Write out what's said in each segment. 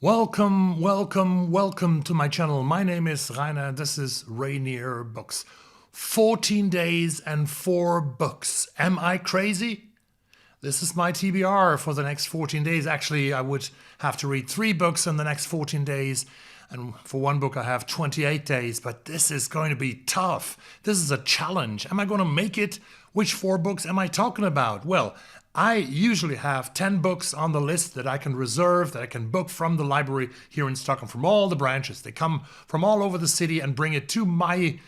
Welcome to my channel. My name is Rainer. This is Rainier Books. 14 days and 4 books. Am I crazy? This is my TBR for the next 14 days. Actually, I would have to read 3 books in the next 14 days. And for one book, I have 28 days. But this is going to be tough. This is a challenge. Am I going to make it? Which 4 books am I talking about? Well, I usually have 10 books on the list that I can reserve, that I can book from the library here in Stockholm, from all the branches. They come from all over the city and bring it to my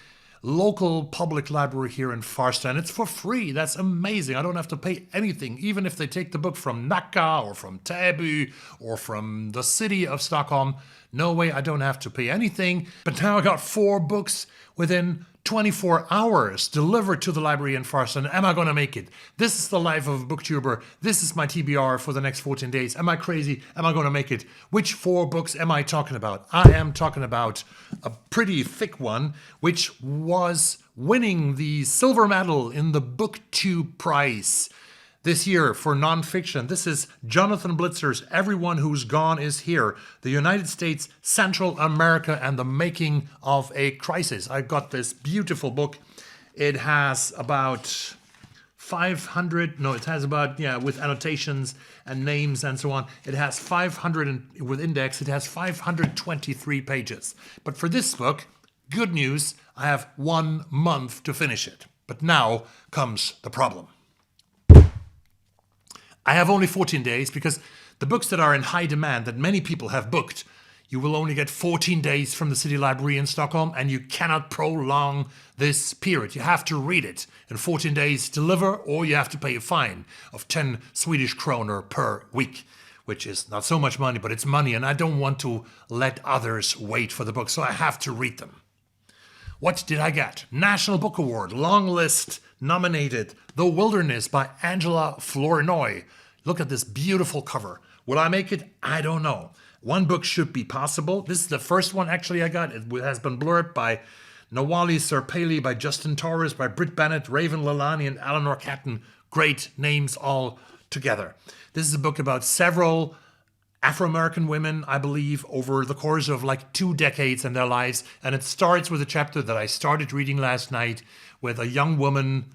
local public library here in Farsta, and it's for free. That's amazing. I don't have to pay anything, even if they take the book from Nacka or from Täby or from the city of Stockholm. No way, I don't have to pay anything. But now I got 4 books within 24 hours delivered to the library in Farsta. And am I going to make it? This is the life of a booktuber. This is my TBR for the next 14 days. Am I crazy? Am I going to make it? Which 4 books am I talking about? I am talking about a pretty thick one, which was winning the silver medal in the BookTube prize this year for nonfiction. This is Jonathan Blitzer's Everyone Who's Gone Is Here, the United States, Central America, and the Making of a Crisis. I got this beautiful book. It has about 500, no, it has about, with annotations and names and so on, it has 500, with index, it has 523 pages. But for this book, good news, I have 1 month to finish it. But now comes the problem. I have only 14 days because the books that are in high demand that many people have booked, you will only get 14 days from the city library in Stockholm, and you cannot prolong this period. You have to read it in 14 days, deliver, or you have to pay a fine of 10 Swedish kroner per week, which is not so much money, but it's money, and I don't want to let others wait for the book, so I have to read them. What did I get? National Book Award, long list, nominated, The Wilderness by Angela Flournoy. Look at this beautiful cover. Will I make it? I don't know. 1 book should be possible. This is the first one actually I got. It has been blurred by Nawali Serpali, by Justin Torres, by Britt Bennett, Raven Lalani, and Eleanor Catton. Great names all together. This is a book about several Afro-American women, I believe, over the course of like 2 decades in their lives. And it starts with a chapter that I started reading last night with a young woman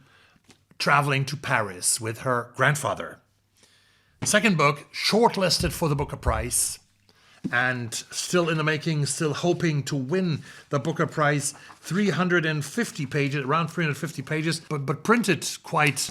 traveling to Paris with her grandfather. Second book, shortlisted for the Booker Prize and still in the making, still hoping to win the Booker Prize. 350 pages, around 350 pages, but printed quite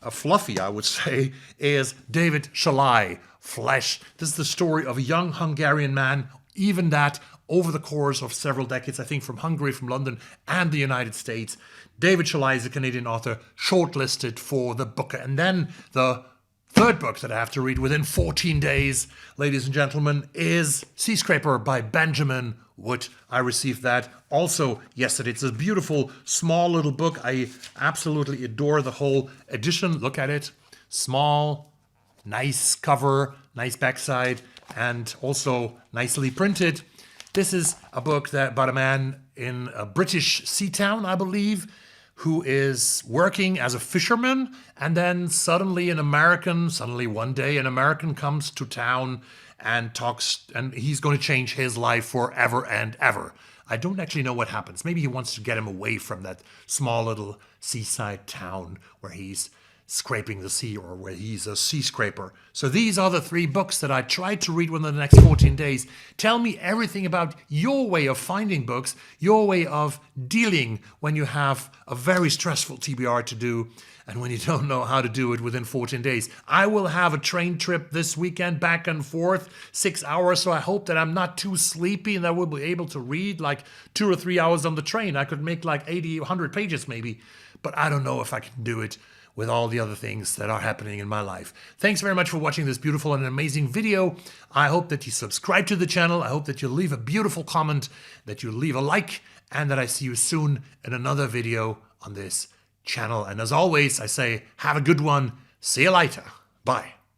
fluffy, I would say, is David Szalay, Flesh. This is the story of a young Hungarian man, even that over the course of several decades, I think from Hungary, from London, and the United States. David Szalay is a Canadian author, shortlisted for the Booker. And then the third book that I have to read within 14 days, ladies and gentlemen, is Seascraper by Benjamin Wood. I received that also yesterday. It's a beautiful, small little book. I absolutely adore the whole edition. Look at it. Small, nice cover, nice backside, and also nicely printed. This is a book about a man in a British sea town, I believe, who is working as a fisherman, and then suddenly one day an American comes to town and talks, and he's going to change his life forever and ever. I don't actually know what happens. Maybe he wants to get him away from that small little seaside town where he's scraping the sea, or where he's a sea scraper. So these are the 3 books that I tried to read within the next 14 days. Tell me everything about your way of finding books, your way of dealing when you have a very stressful TBR to do and when you don't know how to do it within 14 days. I will have a train trip this weekend back and forth, 6 hours, so I hope that I'm not too sleepy and that I will be able to read like 2 or 3 hours on the train. I could make like 80, 100 pages maybe, but I don't know if I can do it with all the other things that are happening in my life. Thanks very much for watching this beautiful and amazing video. I hope that you subscribe to the channel. I hope that you leave a beautiful comment, that you leave a like, and that I see you soon in another video on this channel. And as always, I say, have a good one. See you later. Bye.